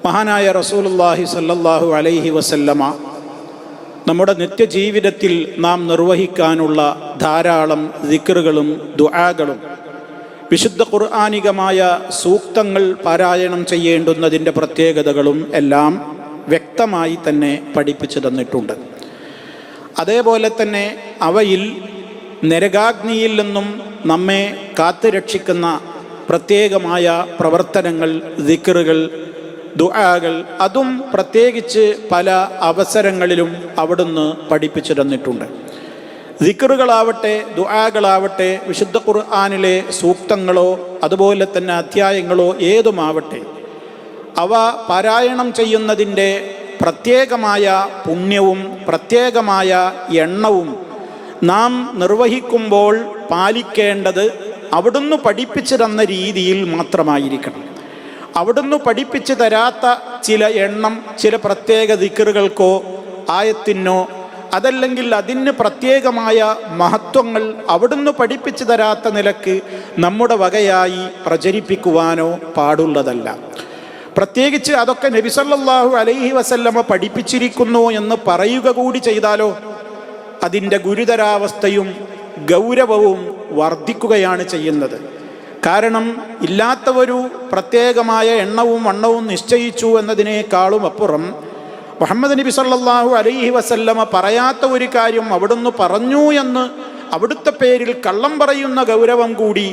മഹാനായ റസൂലുള്ളാഹി സ്വല്ലല്ലാഹു അലൈഹി വസല്ലമ നമ്മുടെ നിത്യജീവിതത്തിൽ നാം നിർവഹിക്കാനുള്ള ധാരാളം ദിക്റുകളും ദുആകളും വിശുദ്ധ ഖുർആനികമായ സൂക്തങ്ങൾ പാരായണം ചെയ്യേണ്ടുന്നതിൻ്റെ പ്രത്യേകതകളും എല്ലാം വ്യക്തമായി തന്നെ പഠിപ്പിച്ചു തന്നിട്ടുണ്ട്. അതേപോലെ തന്നെ അവയിൽ നരകാഗ്നിയിൽ നിന്നും നമ്മെ കാത്തുരക്ഷിക്കുന്ന പ്രത്യേകമായ പ്രവർത്തനങ്ങൾ, ദിക്റുകൾ, ദുആകൾ, അതും പ്രത്യേകിച്ച് പല അവസരങ്ങളിലും അവിടുന്ന് പഠിപ്പിച്ചു തന്നിട്ടുണ്ട്. ദിക്റുകളാവട്ടെ ദുആകളാവട്ടെ വിശുദ്ധ ഖുർആനിലെ സൂക്തങ്ങളോ അതുപോലെ തന്നെ അധ്യായങ്ങളോ ഏതുമാവട്ടെ, അവ പാരായണം ചെയ്യുന്നതിൻ്റെ പ്രത്യേകമായ പുണ്യവും പ്രത്യേകമായ എണ്ണവും നാം നിർവഹിക്കുമ്പോൾ പാലിക്കേണ്ടത് അവിടുന്ന് പഠിപ്പിച്ചു തന്ന രീതിയിൽ മാത്രമായിരിക്കണം. അവിടുന്ന് പഠിപ്പിച്ചു തരാത്ത ചില എണ്ണം, ചില പ്രത്യേക ദിക്റുകൾക്കോ ആയത്തിനോ അതല്ലെങ്കിൽ അതിന് പ്രത്യേകമായ മഹത്വങ്ങൾ അവിടുന്ന് പഠിപ്പിച്ചു തരാത്ത നിലക്ക് നമ്മുടെ വകയായി പ്രചരിപ്പിക്കുവാനോ പാടുള്ളതല്ല. പ്രത്യേകിച്ച് അതൊക്കെ നബി സല്ലല്ലാഹു അലൈഹി വസല്ലമ പഠിപ്പിച്ചിരിക്കുന്നു എന്ന് പറയുക കൂടി ചെയ്താലോ അതിൻ്റെ ഗുരുതരാവസ്ഥയും ഗൗരവവും വർദ്ധിക്കുകയാണ് ചെയ്യുന്നത്. കാരണം ഇല്ലാത്ത ഒരു പ്രത്യേകമായ എണ്ണവും വണ്ണവും നിശ്ചയിച്ചു എന്നതിനേക്കാളും അപ്പുറം മുഹമ്മദ് നബി സല്ലല്ലാഹു അലൈഹി വസല്ലമ പറയാത്ത ഒരു കാര്യം അവിടുന്ന് പറഞ്ഞു എന്ന് അവിടുത്തെ പേരിൽ കള്ളം പറയുന്ന ഗൗരവം കൂടി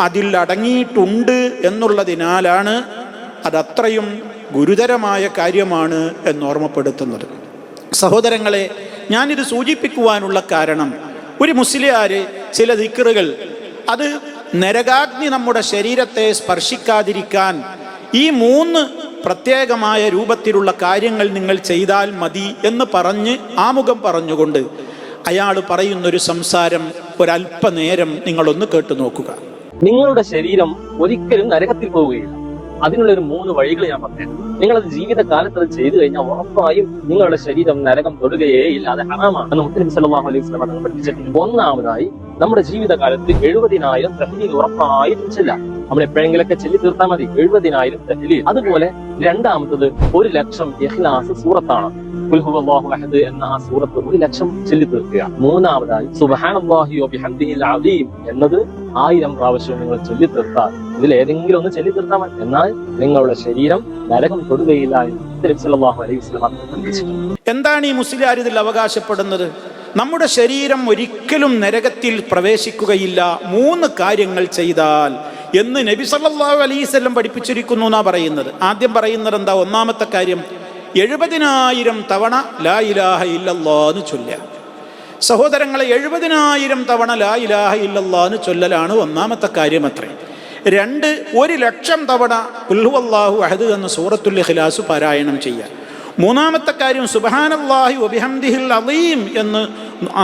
അതിൽ അടങ്ങിയിട്ടുണ്ട് എന്നുള്ളതിനാലാണ് അതത്രയും ഗുരുതരമായ കാര്യമാണ് എന്നോർമ്മപ്പെടുത്തുന്നത്. സഹോദരങ്ങളെ, ഞാനിത് സൂചിപ്പിക്കുവാനുള്ള കാരണം, ഒരു മുസ്ലിയാർ ചില ദിക്റുകൾ, അത് നരകാഗ്നി നമ്മുടെ ശരീരത്തെ സ്പർശിക്കാതിരിക്കാൻ ഈ 3 പ്രത്യേകമായ രൂപത്തിലുള്ള കാര്യങ്ങൾ നിങ്ങൾ ചെയ്താൽ മതി എന്ന് പറഞ്ഞ് ആമുഖം പറഞ്ഞുകൊണ്ട് അയാൾ പറയുന്നൊരു സംസാരം ഒരല്പനേരം നിങ്ങളൊന്ന് കേട്ടു നോക്കുക. നിങ്ങളുടെ ശരീരം ഒരിക്കലും നരകത്തിൽ പോവുകയില്ല. അതിനുള്ളൊരു 3 വഴികൾ ഞാൻ പറഞ്ഞു. നിങ്ങളത് ജീവിതകാലത്ത് അത് ചെയ്തു കഴിഞ്ഞാൽ ഉറപ്പായും നിങ്ങളുടെ ശരീരം നരകം തൊടുകയേ ഇല്ല. അത് ഹറാമാണ് എന്ന് മുത്തനബി സല്ലല്ലാഹു അലൈഹി വസല്ലം തങ്ങൾ പഠിപ്പിച്ചിട്ടുണ്ട്. ഒന്നാമതായി, നമ്മുടെ ജീവിതകാലത്ത് 70,000 തഹ്ലീൽ ഉറപ്പായിട്ടും ചെല്ലാം. നമ്മൾ എപ്പോഴെങ്കിലൊക്കെ ചൊല്ലി തീർത്താൽ മതി 70,000 തഹ്ലീൽ. അതുപോലെ രണ്ടാമത്തത് 1,00,000 ഇഖ്ലാസ് സൂറത്താണ്. ഖുൽ ഹുവല്ലാഹു അഹദ് എന്ന ആ സൂറത്ത് 1,00,000 ചൊല്ലി തീർക്കുക. മൂന്നാമതായി സുബ്ഹാനല്ലാഹി വബിഹംദിഹിൽ അദീം എന്നത് 1000 പ്രാവശ്യം നിങ്ങൾ ചൊല്ലി തീർത്താൽ, ഇതിൽ ഏതെങ്കിലും ഒന്ന് ചൊല്ലി തീർത്താൽ മതി, എന്നാൽ നിങ്ങളുടെ ശരീരം നരകം തൊടുകയില്ല എന്ന് നബി സല്ലല്ലാഹു അലൈഹി വസല്ലം പഠിപ്പിച്ചിട്ടുണ്ട്. എന്താണ് ഈ മുസ്ലിയാർ ഇതിൽ അവകാശപ്പെടുന്നത്? നമ്മുടെ ശരീരം ഒരിക്കലും നരകത്തിൽ പ്രവേശിക്കുകയില്ല 3 കാര്യങ്ങൾ ചെയ്താൽ എന്ന് നബി സല്ലല്ലാഹു അലൈഹി വസല്ലം പഠിപ്പിച്ചിരിക്കുന്നു എന്നാ പറയുന്നത്. ആദ്യം പറയുന്നത് എന്താ? ഒന്നാമത്തെ കാര്യം, 70,000 തവണ ലാ ഇലാഹ ഇല്ലല്ലാഹ് എന്ന് ചൊല്ലുക. സഹോദരങ്ങളെ, 70,000 തവണ ലാ ഇലാഹ ഇല്ലല്ലാഹ് എന്ന് ചൊല്ലലാണ് ഒന്നാമത്തെ കാര്യം. അത്രേ. 2, 1,00,000 തവണ ഖുൽ ഹുവല്ലാഹു അഹദ് എന്ന സൂറത്തുൽ ഇഖ്ലാസ് പാരായണം ചെയ്യുക. മൂന്നാമത്തെ കാര്യം സുബ്ഹാനല്ലാഹി വബിഹംദിഹിൽ അദീം എന്ന്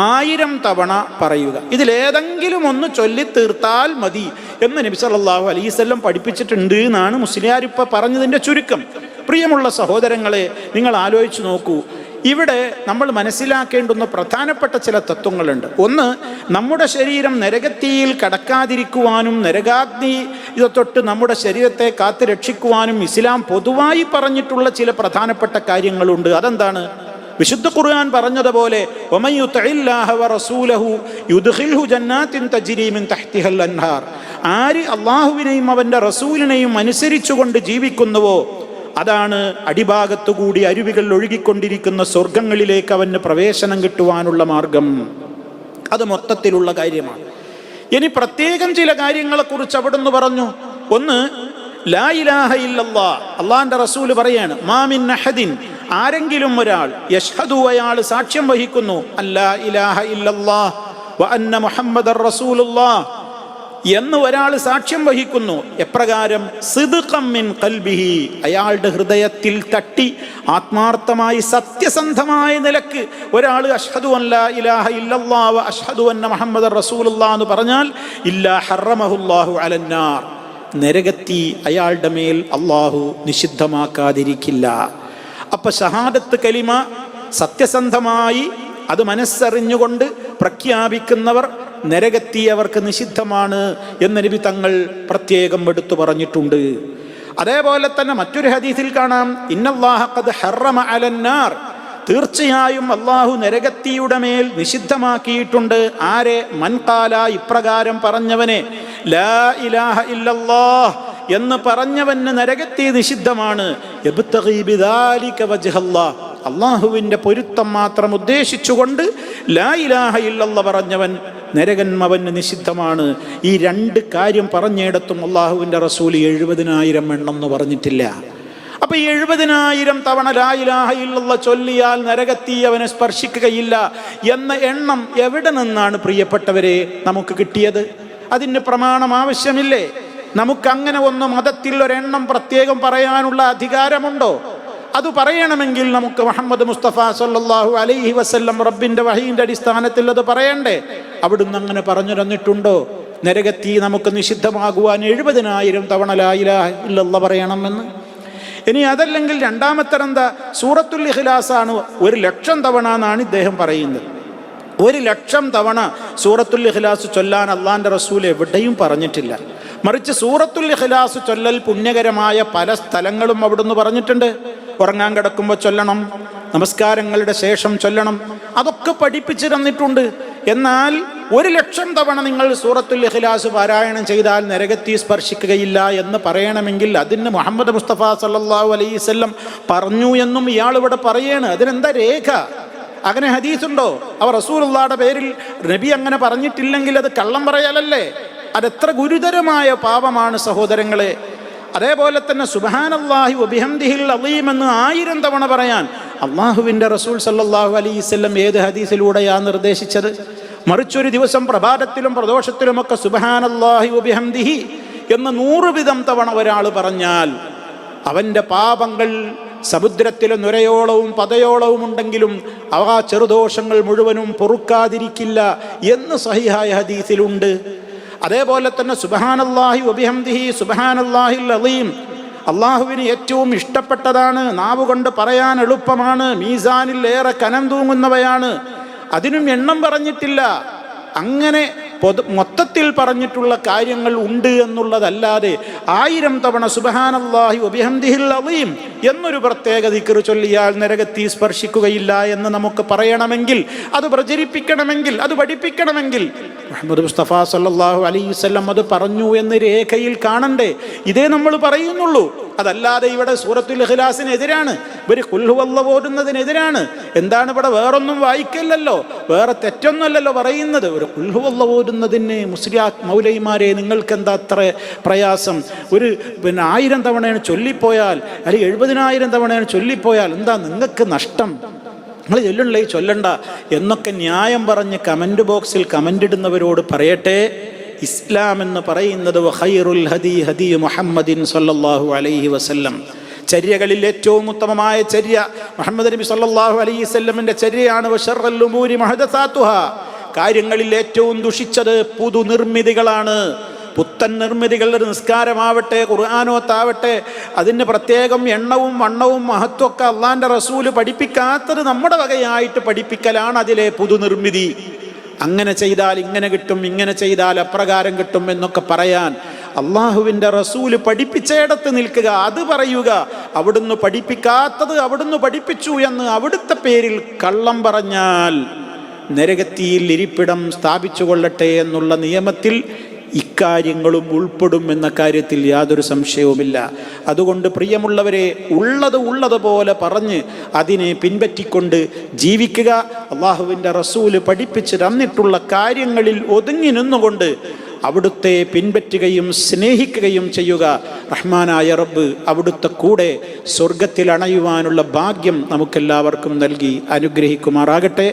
1000 തവണ പറയുക. ഇതിലേതെങ്കിലും ഒന്ന് ചൊല്ലി തീർത്താൽ മതി എന്ന് നബി സല്ലല്ലാഹു അലൈഹി വസല്ലം പഠിപ്പിച്ചിട്ടുണ്ട് എന്നാണ് മുസ്ലിയാർ ഇപ്പം പറഞ്ഞതിൻ്റെ ചുരുക്കം. പ്രിയമുള്ള സഹോദരങ്ങളെ, നിങ്ങൾ ആലോചിച്ച് നോക്കൂ. ഇവിടെ നമ്മൾ മനസ്സിലാക്കേണ്ടുന്ന പ്രധാനപ്പെട്ട ചില തത്വങ്ങളുണ്ട്. ഒന്ന്, നമ്മുടെ ശരീരം നരകത്തിയിൽ കടക്കാതിരിക്കുവാനും നരകാഗ്നി തൊട്ട് നമ്മുടെ ശരീരത്തെ കാത്തു രക്ഷിക്കുവാനും ഇസ്ലാം പൊതുവായി പറഞ്ഞിട്ടുള്ള ചില പ്രധാനപ്പെട്ട കാര്യങ്ങളുണ്ട്. അതെന്താണ്? വിശുദ്ധ ഖുർആൻ പറഞ്ഞതുപോലെ വമൻ യുതിഇല്ലാഹ വറസൂലഹു യുദ്ഖിൽഹു ജന്നാത്തിൻ തജ്രി മിൻ തഹ്തിഹൽ അൻഹാർ, ആര് അല്ലാഹുവിനെയും അവൻ്റെ റസൂലിനെയും അനുസരിച്ചുകൊണ്ട് ജീവിക്കുന്നുവോ അതാണ് അടിഭാഗത്തുകൂടി അരുവികൾ ഒഴുകിക്കൊണ്ടിരിക്കുന്ന സ്വർഗങ്ങളിലേക്ക് അവന് പ്രവേശനം കിട്ടുവാനുള്ള മാർഗം. അത് മൊത്തത്തിലുള്ള കാര്യമാണ്. ഇനി പ്രത്യേകം ചില കാര്യങ്ങളെക്കുറിച്ച് അവിടുന്ന് പറഞ്ഞു. ഒന്ന്, ലാ ഇലാഹ ഇല്ലല്ലാഹ്, അള്ളാന്റെ റസൂല് പറയാണ്, മാ മിൻ അഹദിൻ, ആരെങ്കിലും ഒരാൾ, യശ്ഹദു, അയാൾ സാക്ഷ്യം വഹിക്കുന്നു, അല്ലാ ഇലാഹ ഇല്ലല്ലാഹ് വ അന്ന മുഹമ്മദർ റസൂലുള്ളാഹ് എന്ന് ഒരാൾ സാക്ഷ്യം വഹിക്കുന്നു. എപ്രകാരം? സിദ്ഖം മിൻ ഖൽബിഹി, അയാളുടെ ഹൃദയത്തിൽ തട്ടി ആത്മാർത്ഥമായി സത്യസന്ധമായ നിലക്ക് ഒരാൾ അഷ്ഹദു അൻ ലാ ഇലാഹ ഇല്ലല്ലാഹ് വ അഷ്ഹദു അന്ന മുഹമ്മദർ റസൂലുള്ളാഹ് എന്ന് പറഞ്ഞാൽ ഇല്ലാ ഹറമഹുല്ലാഹു അലന്നാർ, നരകത്തി അയാളുടെ മേൽ അള്ളാഹു നിഷിദ്ധമാക്കാതിരിക്കില്ല. അപ്പൊ ഷഹാദത്ത് കലിമ സത്യസന്ധമായി അത് മനസ്സറിഞ്ഞുകൊണ്ട് പ്രഖ്യാപിക്കുന്നവർ നരകത്തി അവർക്ക് നിഷിദ്ധമാണ് എന്ന് നബി തങ്ങൾ പ്രത്യേകം എടുത്തു പറഞ്ഞിട്ടുണ്ട്. അതേപോലെ തന്നെ മറ്റൊരു ഹദീസിൽ കാണാം, ഇന്നല്ലാഹ ഖദ് ഹറമ അലന്നാർ, തീർച്ചയായും അള്ളാഹു നരകത്തിയുടെ മേൽ നിഷിദ്ധമാക്കിയിട്ടുണ്ട്. ആരെ? മൻ ഖാല, ഇപ്രകാരം പറഞ്ഞവനെ, ലാ ഇലാഹ ഇല്ലല്ലാഹ് എന്ന് പറഞ്ഞവന് നരകത്തി നിഷിദ്ധമാണ്. യബ്തഗി ബിദാലിക വജ്ഹല്ലാഹ്, അള്ളാഹുവിൻ്റെ പൊരുത്തം മാത്രം ഉദ്ദേശിച്ചുകൊണ്ട് ലാ ഇലാഹ ഇല്ലല്ലാഹ് പറഞ്ഞവൻ നരകൻ അവന് നിഷിദ്ധമാണ്. ഈ രണ്ട് കാര്യം പറഞ്ഞിടത്തും അള്ളാഹുവിൻ്റെ റസൂൽ 70,000 എണ്ണം എന്ന് പറഞ്ഞിട്ടില്ല. അപ്പൊ 70,000 തവണ ലാ ഇലാഹ ഇല്ലല്ലാഹ് ചൊല്ലിയാൽ നരകത്തീ അവനെ സ്പർശിക്കുകയില്ല എന്ന എണ്ണം എവിടെ നിന്നാണ് പ്രിയപ്പെട്ടവരെ നമുക്ക് കിട്ടിയത്? അതിന് പ്രമാണം ആവശ്യമില്ലേ? നമുക്കങ്ങനെ ഒന്ന് മതത്തിൽ ഒരെണ്ണം പ്രത്യേകം പറയാനുള്ള അധികാരമുണ്ടോ? അത് പറയണമെങ്കിൽ നമുക്ക് മുഹമ്മദ് മുസ്തഫ സല്ലല്ലാഹു അലൈഹി വസല്ലം റബ്ബിന്റെ വഹീന്റെ അടിസ്ഥാനത്തിൽ അത് പറയണ്ടേ? അവിടുന്ന് അങ്ങനെ പറഞ്ഞു തന്നിട്ടുണ്ടോ? നരകത്തീ നമുക്ക് നിഷിദ്ധമാകുവാൻ 70,000 തവണ ലാ ഇലാഹ ഇല്ലല്ലാഹ് പറയണമെന്ന്. ഇനി അതല്ലെങ്കിൽ രണ്ടാമത്തെ എന്താ? സൂറത്തുൽ ഇഖ്ലാസ് ആണ് 1,00,000 തവണ എന്നാണ് ഇദ്ദേഹം പറയുന്നത്. 1,00,000 തവണ സൂറത്തുൽ ഇഖ്ലാസ് ചൊല്ലാൻ അള്ളാന്റെ റസൂൽ എവിടെയും പറഞ്ഞിട്ടില്ല. മറിച്ച് സൂറത്തുൽ ഇഖ്ലാസ് ചൊല്ലൽ പുണ്യകരമായ പല സ്ഥലങ്ങളും അവിടുന്ന് പറഞ്ഞിട്ടുണ്ട്. ഉറങ്ങാൻ കിടക്കുമ്പോൾ ചൊല്ലണം, നമസ്കാരങ്ങളുടെ ശേഷം ചൊല്ലണം, അതൊക്കെ പഠിപ്പിച്ചു തന്നിട്ടുണ്ട്. എന്നാൽ 1,00,000 തവണ നിങ്ങൾ സൂറത്തുൽ ഇഖ്ലാസ് പാരായണം ചെയ്താൽ നരകത്തീ സ്പർശിക്കുകയില്ല എന്ന് പറയണമെങ്കിൽ അതിന് മുഹമ്മദ് മുസ്തഫ സല്ലല്ലാഹു അലൈഹി വസല്ലം പറഞ്ഞു എന്നും ഇയാൾ ഇവിടെ പറയാണ്. അതിനെന്താ രേഖ? അങ്ങനെ ഹദീസുണ്ടോ? അവർ റസൂലുള്ളാഹിയുടെ പേരിൽ നബി അങ്ങനെ പറഞ്ഞിട്ടില്ലെങ്കിൽ അത് കള്ളം പറയലല്ലേ? അതെത്ര ഗുരുതരമായ പാപമാണ് സഹോദരങ്ങളെ. അതേപോലെ തന്നെ സുബ്ഹാനല്ലാഹി വബിഹംദിഹിൽ അളീം എന്ന് 1000 തവണ പറയാൻ അള്ളാഹുവിൻ്റെ റസൂൽ സല്ലല്ലാഹു അലൈഹി വസല്ലം ഏത് ഹദീസിലൂടെയാണ് നിർദ്ദേശിച്ചത്? മറിച്ചൊരു ദിവസം പ്രഭാതത്തിലും പ്രദോഷത്തിലുമൊക്കെ സുബ്ഹാനല്ലാഹി വബിഹംദിഹി എന്ന് 100 വിധം തവണ ഒരാൾ പറഞ്ഞാൽ അവൻ്റെ പാപങ്ങൾ സമുദ്രത്തിലെ നുരയോളവും പതയോളവും ഉണ്ടെങ്കിലും അവ ചെറുദോഷങ്ങൾ മുഴുവനും പൊറുക്കാതിരിക്കില്ല എന്ന് സഹിഹായ ഹദീസിലുണ്ട്. അതേപോലെ തന്നെ സുബ്ഹാനല്ലാഹി വബിഹംദിഹി സുബ്ഹാനല്ലാഹിൽ അളീം അള്ളാഹുവിന് ഏറ്റവും ഇഷ്ടപ്പെട്ടതാണ്, നാവുകൊണ്ട് പറയാൻ എളുപ്പമാണ്, മീസാനിൽ ഏറെ കനം തൂങ്ങുന്നവയാണ്. അതിനും എണ്ണം പറഞ്ഞിട്ടില്ല. അങ്ങനെ മൊത്തത്തിൽ പറഞ്ഞിട്ടുള്ള കാര്യങ്ങൾ ഉണ്ട് എന്നുള്ളതല്ലാതെ 1000 തവണ സുബ്ഹാനല്ലാഹി വബിഹംദിഹിൽ അളീം എന്നൊരു പ്രത്യേക ദിക്ർ ചൊല്ലിയാൽ നരകത്തീ സ്പർശിക്കുകയില്ല എന്ന് നമുക്ക് പറയണമെങ്കിൽ, അത് പ്രചരിപ്പിക്കണമെങ്കിൽ, അത് പഠിപ്പിക്കണമെങ്കിൽ മുഹമ്മദ് മുസ്തഫ സല്ലല്ലാഹു അലൈഹി വസല്ലം അത് പറഞ്ഞു എന്ന് രേഖയിൽ കാണണ്ടേ? ഇതേ നമ്മൾ പറയുന്നുള്ളൂ. അതല്ലാതെ ഇവിടെ സൂറത്തുൽ ഇഖ്ലാസിനെതിരാണ്, ഇവർ ഖുൽ ഹുവല്ലാഹ് ഓതുന്നതിനെതിരാണ്. എന്താണ് ഇവിടെ? വേറൊന്നും വായിക്കല്ലല്ലോ, വേറെ തെറ്റൊന്നുമല്ലല്ലോ പറയുന്നത്. ഒരു ഖുൽ ഹുവല്ലാഹ് ഓതുന്നതിന് മൗലൈമാരെ നിങ്ങൾക്ക് എന്താ അത്ര പ്രയാസം? ഒരു 1000 തവണയാണ് ചൊല്ലിപ്പോയാൽ, അല്ലെങ്കിൽ 70,000 തവണയാണ് ചൊല്ലിപ്പോയാൽ എന്താ നിങ്ങൾക്ക് നഷ്ടം? നിങ്ങൾ ചൊല്ലണ്ടേ ചൊല്ലണ്ട എന്നൊക്കെ ന്യായം പറഞ്ഞ് കമൻറ്റ് ബോക്സിൽ കമൻ്റ് ഇടുന്നവരോട് പറയട്ടെ, ഇസ്ലാം എന്ന് പറയുന്നത് ഖൈറുൽ ഹദി ഹദി മുഹമ്മദിൻ സല്ലല്ലാഹു അലൈഹി വസല്ലം. ചര്യകളിൽ ഏറ്റവും ഉത്തമമായ ചര്യ മുഹമ്മദ് നബി സല്ലല്ലാഹു അലൈഹി വസല്ലമിൻ്റെ ചര്യയാണ്. വശർറുൽ ഉമൂരി മുഹദസാതുഹാ, കാര്യങ്ങളിൽ ഏറ്റവും ദുഷിച്ചത് പുതുനിർമ്മിതികളാണ്. പുത്തൻ നിർമ്മിതികൾ, നിസ്കാരമാവട്ടെ ഖുർആനോത്താവട്ടെ, അതിന് പ്രത്യേകം എണ്ണവും വണ്ണവും മഹത്വമൊക്കെ അള്ളാൻ്റെ റസൂല് പഠിപ്പിക്കാത്തത് നമ്മുടെ വകയായിട്ട് പഠിപ്പിക്കലാണ് അതിലെ പുതുനിർമ്മിതി. അങ്ങനെ ചെയ്താൽ ഇങ്ങനെ കിട്ടും, ഇങ്ങനെ ചെയ്താൽ അപ്രകാരം കിട്ടും എന്നൊക്കെ പറയാൻ അള്ളാഹുവിൻ്റെ റസൂല് പഠിപ്പിച്ചയിടത്ത് നിൽക്കുക, അത് പറയുക. അവിടുന്ന് പഠിപ്പിക്കാത്തത് അവിടുന്ന് പഠിപ്പിച്ചു എന്ന് അവിടുത്തെ പേരിൽ കള്ളം പറഞ്ഞാൽ നരകത്തിയിൽ ഇരിപ്പിടം സ്ഥാപിച്ചു കൊള്ളട്ടെ എന്നുള്ള നിയമത്തിൽ ഇക്കാര്യങ്ങളും ഉൾപ്പെടും എന്ന കാര്യത്തിൽ യാതൊരു സംശയവുമില്ല. അതുകൊണ്ട് പ്രിയമുള്ളവരെ, ഉള്ളതുപോലെ പറഞ്ഞ് അതിനെ പിൻപറ്റിക്കൊണ്ട് ജീവിക്കുക. അള്ളാഹുവിൻ്റെ റസൂല് പഠിപ്പിച്ച് തന്നിട്ടുള്ള കാര്യങ്ങളിൽ ഒതുങ്ങി നിന്നുകൊണ്ട് അവിടുത്തെ പിൻപറ്റുകയും സ്നേഹിക്കുകയും ചെയ്യുക. റഹ്മാനായ റബ്ബ് അവിടുത്തെ കൂടെ സ്വർഗത്തിൽ അണയുവാനുള്ള ഭാഗ്യം നമുക്കെല്ലാവർക്കും നൽകി അനുഗ്രഹിക്കുമാറാകട്ടെ.